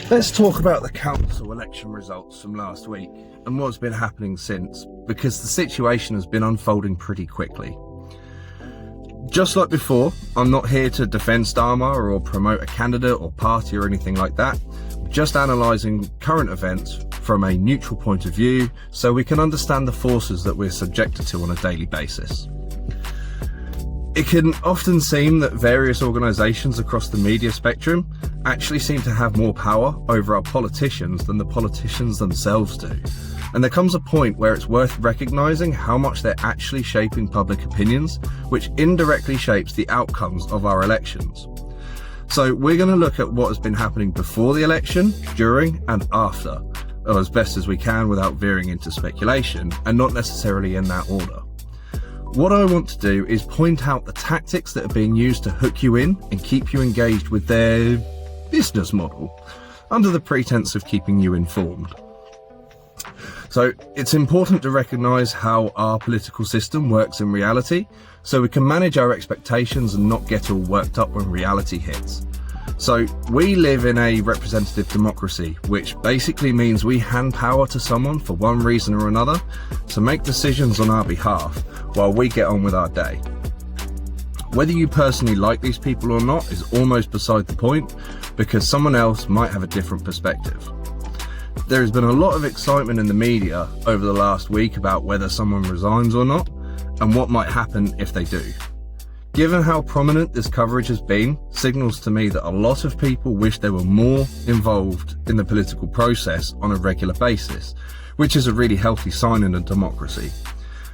Let's talk about the council election results from last week and what's been happening since, because the situation has been unfolding pretty quickly. Just like before, I'm not here to defend Starmer or promote a candidate or party or anything like that, just analysing current events from a neutral point of view so we can understand the forces that we're subjected to on a daily basis. It can often seem that various organisations across the media spectrum actually seem to have more power over our politicians than the politicians themselves do. And there comes a point where it's worth recognising how much they're actually shaping public opinions, which indirectly shapes the outcomes of our elections. So we're going to look at what has been happening before the election, during and after, as best as we can without veering into speculation, and not necessarily in that order. What I want to do is point out the tactics that are being used to hook you in and keep you engaged with their business model, under the pretense of keeping you informed. So it's important to recognise how our political system works in reality, so we can manage our expectations and not get all worked up when reality hits. So we live in a representative democracy, which basically means we hand power to someone for one reason or another to make decisions on our behalf while we get on with our day. Whether you personally like these people or not is almost beside the point, because someone else might have a different perspective. There has been a lot of excitement in the media over the last week about whether someone resigns or not, and what might happen if they do. Given how prominent this coverage has been, signals to me that a lot of people wish they were more involved in the political process on a regular basis, which is a really healthy sign in a democracy.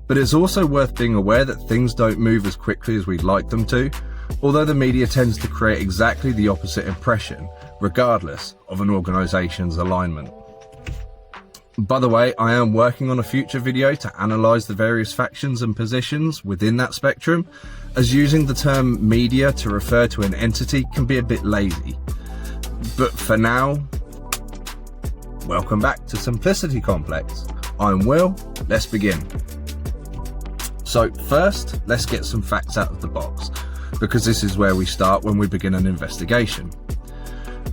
But it's also worth being aware that things don't move as quickly as we'd like them to, although the media tends to create exactly the opposite impression, regardless of an organisation's alignment. By the way, I am working on a future video to analyse the various factions and positions within that spectrum, as using the term media to refer to an entity can be a bit lazy. But for now, welcome back to Simplicity Complex. I'm Will, let's begin. So first, let's get some facts out of the box, because this is where we start when we begin an investigation.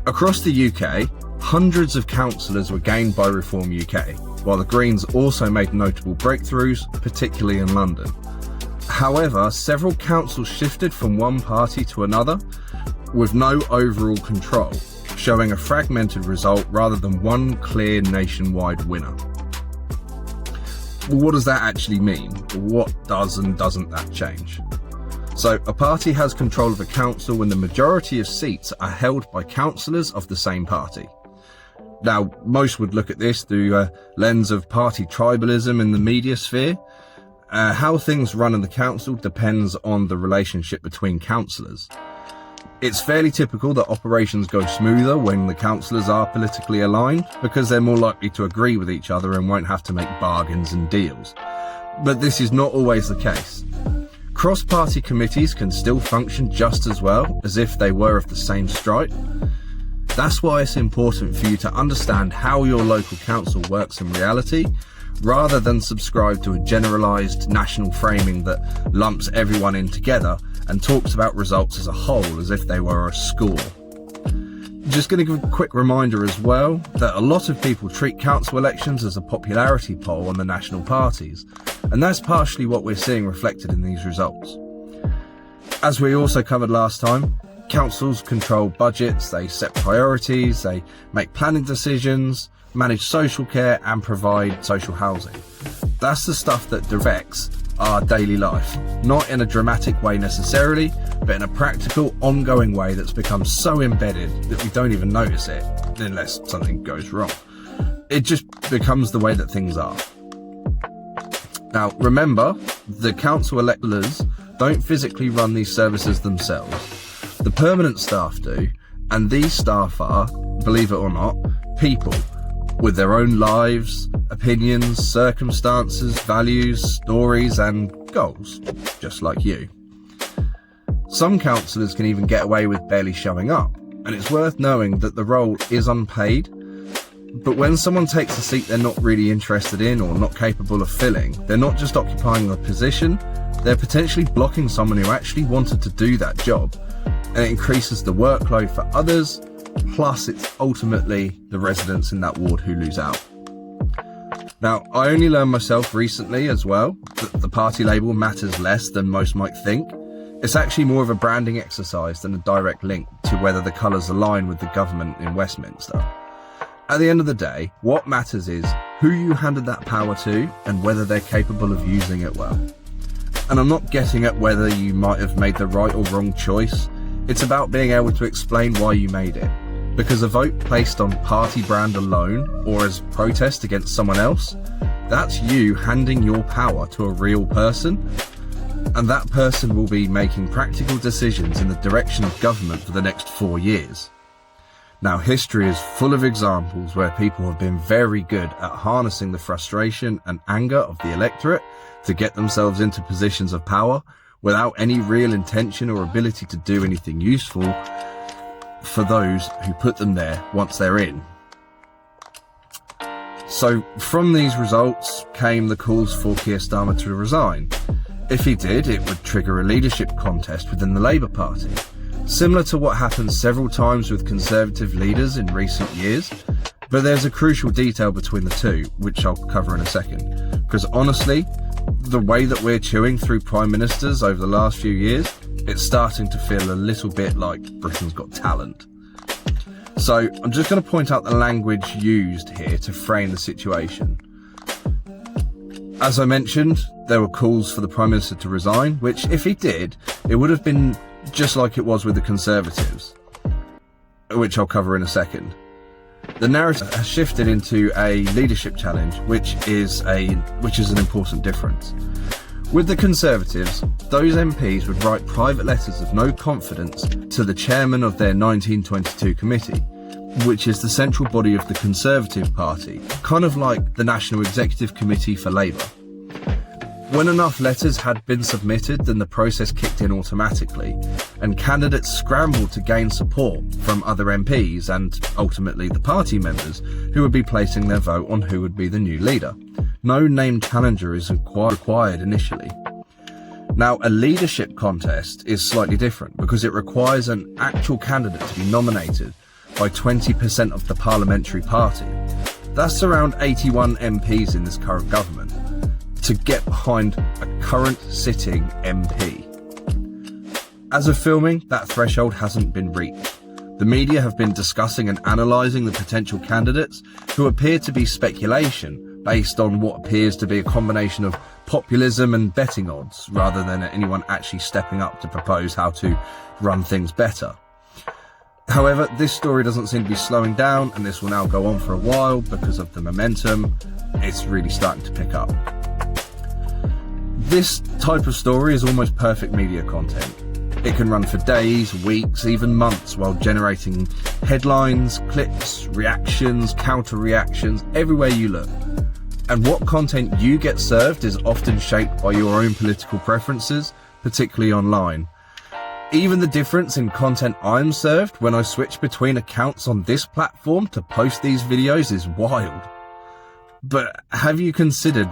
Across the UK, hundreds of councillors were gained by Reform UK, while the Greens also made notable breakthroughs, particularly in London. However, several councils shifted from one party to another with no overall control, showing a fragmented result rather than one clear nationwide winner. Well, what does that actually mean? What does and doesn't that change? So, a party has control of a council when the majority of seats are held by councillors of the same party. Now, most would look at this through a lens of party tribalism in the media sphere. How things run in the council depends on the relationship between councillors. It's fairly typical that operations go smoother when the councillors are politically aligned, because they're more likely to agree with each other and won't have to make bargains and deals. But this is not always the case. Cross-party committees can still function just as well as if they were of the same stripe. That's why it's important for you to understand how your local council works in reality, rather than subscribe to a generalised national framing that lumps everyone in together and talks about results as a whole as if they were a score. Just going to give a quick reminder as well that a lot of people treat council elections as a popularity poll on the national parties, and that's partially what we're seeing reflected in these results. As we also covered last time, councils control budgets, they set priorities, they make planning decisions, manage social care and provide social housing. That's the stuff that directs our daily life, not in a dramatic way necessarily, but in a practical, ongoing way that's become so embedded that we don't even notice it unless something goes wrong. It just becomes the way that things are. Now, remember, the council electors don't physically run these services themselves. The permanent staff do, and these staff are, believe it or not, people with their own lives, opinions, circumstances, values, stories and goals, just like you. Some councillors can even get away with barely showing up, and it's worth knowing that the role is unpaid. But when someone takes a seat they're not really interested in or not capable of filling, they're not just occupying a position, they're potentially blocking someone who actually wanted to do that job, and it increases the workload for others, plus it's ultimately the residents in that ward who lose out. Now, I only learned myself recently as well that the party label matters less than most might think. It's actually more of a branding exercise than a direct link to whether the colours align with the government in Westminster. At the end of the day, what matters is who you handed that power to and whether they're capable of using it well. And I'm not getting at whether you might have made the right or wrong choice. It's about being able to explain why you made it. Because a vote placed on party brand alone or as protest against someone else, that's you handing your power to a real person, and that person will be making practical decisions in the direction of government for the next 4 years. Now, history is full of examples where people have been very good at harnessing the frustration and anger of the electorate to get themselves into positions of power without any real intention or ability to do anything useful for those who put them there once they're in. So from these results came the calls for Keir Starmer to resign. If he did, it would trigger a leadership contest within the Labour Party, similar to what happened several times with Conservative leaders in recent years. But there's a crucial detail between the two, which I'll cover in a second, because honestly, the way that we're chewing through Prime Ministers over the last few years, it's starting to feel a little bit like Britain's Got Talent. So I'm just going to point out the language used here to frame the situation. As I mentioned, there were calls for the Prime Minister to resign, which if he did, it would have been just like it was with the Conservatives, which I'll cover in a second. The narrative has shifted into a leadership challenge, which is an important difference. With the Conservatives, those MPs would write private letters of no confidence to the chairman of their 1922 committee, which is the central body of the Conservative Party, kind of like the National Executive Committee for Labour. When enough letters had been submitted, then the process kicked in automatically, and candidates scrambled to gain support from other MPs and ultimately the party members who would be placing their vote on who would be the new leader. No named challenger is required initially. Now, a leadership contest is slightly different because it requires an actual candidate to be nominated by 20% of the parliamentary party. That's around 81 MPs in this current government to get behind a current sitting MP. As of filming, that threshold hasn't been reached. The media have been discussing and analysing the potential candidates who appear to be speculation based on what appears to be a combination of populism and betting odds rather than anyone actually stepping up to propose how to run things better. However, this story doesn't seem to be slowing down, and this will now go on for a while because of the momentum. It's really starting to pick up. This type of story is almost perfect media content. It can run for days, weeks, even months while generating headlines, clips, reactions, counter-reactions, everywhere you look. And what content you get served is often shaped by your own political preferences, particularly online. Even the difference in content I'm served when I switch between accounts on this platform to post these videos is wild. But have you considered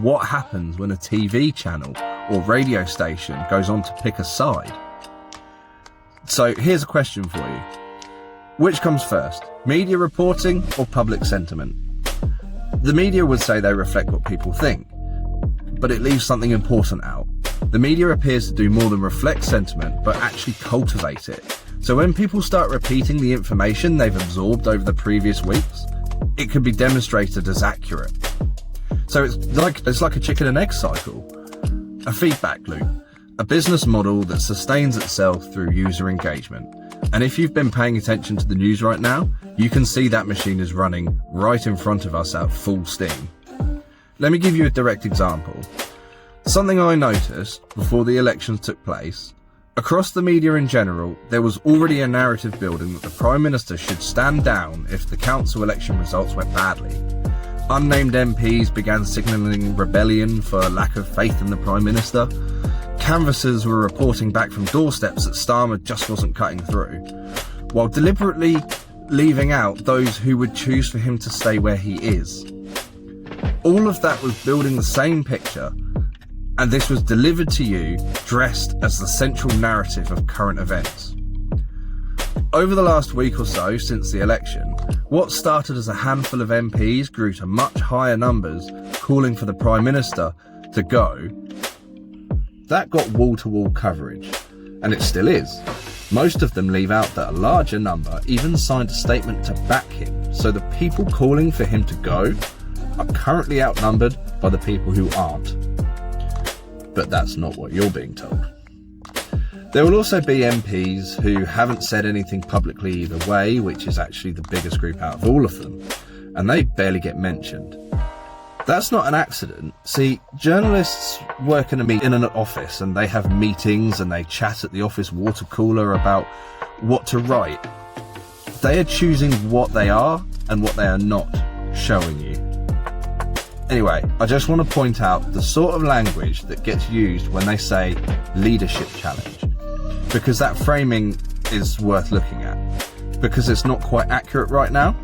what happens when a TV channel or radio station goes on to pick a side? So here's a question for you. Which comes first, media reporting or public sentiment? The media would say they reflect what people think, but it leaves something important out. The media appears to do more than reflect sentiment, but actually cultivate it. So when people start repeating the information they've absorbed over the previous weeks, it can be demonstrated as accurate. So it's like a chicken and egg cycle, a feedback loop, a business model that sustains itself through user engagement. And if you've been paying attention to the news right now, you can see that machine is running right in front of us at full steam. Let me give you a direct example. Something I noticed before the elections took place. Across the media in general, there was already a narrative building that the Prime Minister should stand down if the council election results went badly. Unnamed MPs began signalling rebellion for lack of faith in the Prime Minister. Canvassers were reporting back from doorsteps that Starmer just wasn't cutting through, while deliberately leaving out those who would choose for him to stay where he is. All of that was building the same picture, and this was delivered to you dressed as the central narrative of current events. Over the last week or so since the election, what started as a handful of MPs grew to much higher numbers calling for the Prime Minister to go. That got wall-to-wall coverage, and it still is. Most of them leave out that a larger number even signed a statement to back him, so the people calling for him to go are currently outnumbered by the people who aren't. But that's not what you're being told. There will also be MPs who haven't said anything publicly either way, which is actually the biggest group out of all of them, and they barely get mentioned. That's not an accident. See, journalists work in an office and they have meetings and they chat at the office water cooler about what to write. They are choosing what they are and what they are not showing you. Anyway, I just want to point out the sort of language that gets used when they say leadership challenge, because that framing is worth looking at, because it's not quite accurate right now.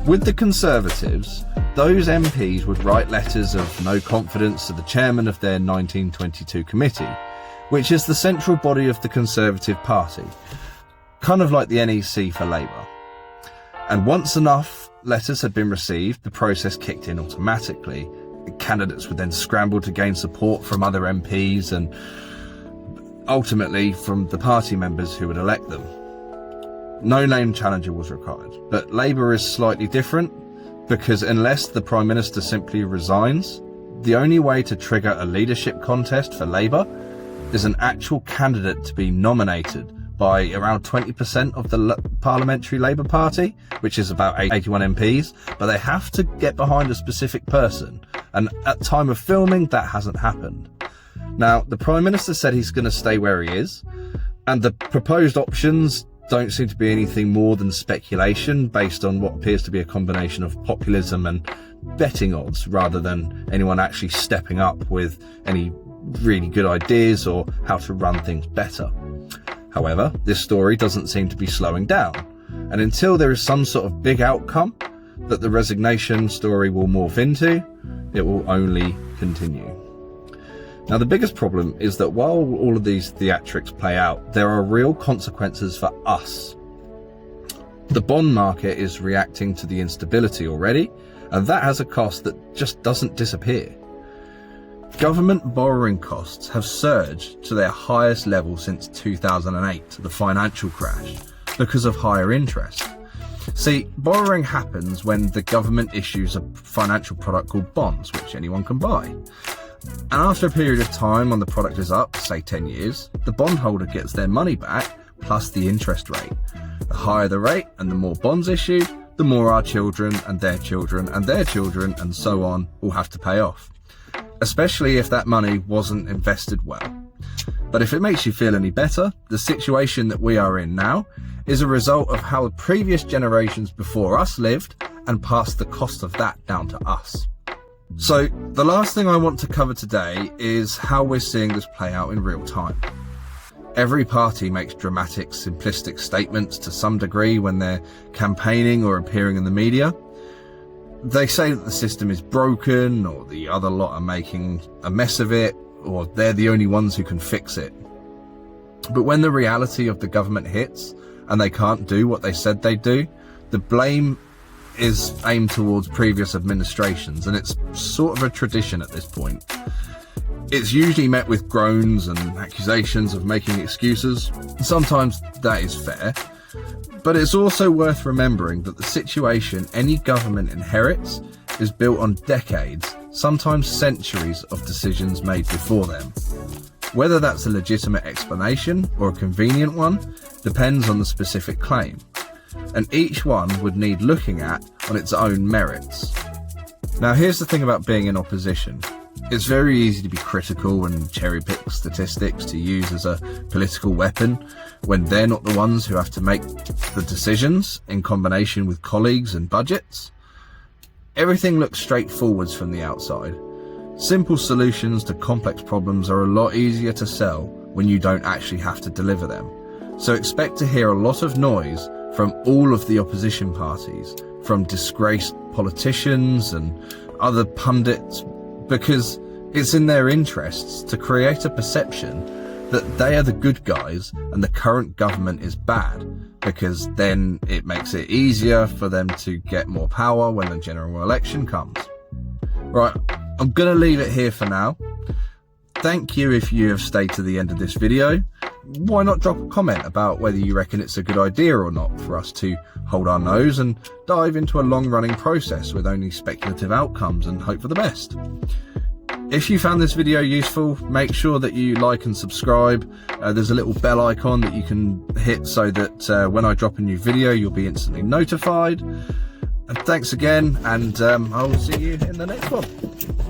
With the Conservatives, those MPs would write letters of no confidence to the chairman of their 1922 committee, which is the central body of the Conservative Party, kind of like the NEC for Labour. And once enough letters had been received, the process kicked in automatically. Candidates would then scramble to gain support from other MPs and ultimately from the party members who would elect them. No name challenger was required, but Labour is slightly different, because unless the Prime Minister simply resigns, the only way to trigger a leadership contest for Labour is an actual candidate to be nominated by around 20% of the Parliamentary Labour Party, which is about 81 MPs, but they have to get behind a specific person, and at time of filming that hasn't happened. Now, the Prime Minister said he's going to stay where he is, and the proposed options don't seem to be anything more than speculation based on what appears to be a combination of populism and betting odds, rather than anyone actually stepping up with any really good ideas or how to run things better. However, this story doesn't seem to be slowing down, and until there is some sort of big outcome that the resignation story will morph into, it will only continue. Now, the biggest problem is that while all of these theatrics play out, there are real consequences for us. The bond market is reacting to the instability already, and that has a cost that just doesn't disappear. Government borrowing costs have surged to their highest level since 2008, the financial crash, because of higher interest. See, borrowing happens when the government issues a financial product called bonds, which anyone can buy. And after a period of time when the product is up, say 10 years, the bondholder gets their money back plus the interest rate. The higher the rate and the more bonds issued, the more our children and their children and their children and so on will have to pay off. Especially if that money wasn't invested well. But if it makes you feel any better, the situation that we are in now is a result of how the previous generations before us lived and passed the cost of that down to us. So the last thing I want to cover today is how we're seeing this play out in real time. Every party makes dramatic, simplistic statements to some degree when they're campaigning or appearing in the media. They say that the system is broken, or the other lot are making a mess of it, or they're the only ones who can fix it. But when the reality of the government hits and they can't do what they said they'd do, the blame is aimed towards previous administrations, and it's sort of a tradition at this point. It's usually met with groans and accusations of making excuses. Sometimes that is fair, but it's also worth remembering that the situation any government inherits is built on decades, sometimes centuries of decisions made before them. Whether that's a legitimate explanation or a convenient one depends on the specific claim, and each one would need looking at on its own merits. Now, here's the thing about being in opposition. It's very easy to be critical and cherry-pick statistics to use as a political weapon when they're not the ones who have to make the decisions in combination with colleagues and budgets. Everything looks straightforward from the outside. Simple solutions to complex problems are a lot easier to sell when you don't actually have to deliver them. So expect to hear a lot of noise from all of the opposition parties, from disgraced politicians and other pundits, because it's in their interests to create a perception that they are the good guys and the current government is bad, because then it makes it easier for them to get more power when the general election comes. Right, I'm going to leave it here for now. Thank you if you have stayed to the end of this video. Why not drop a comment about whether you reckon it's a good idea or not for us to hold our nose and dive into a long-running process with only speculative outcomes and hope for the best. If you found this video useful, make sure that you like and subscribe. There's a little bell icon that you can hit so that when I drop a new video, you'll be instantly notified. And thanks again, and I'll see you in the next one.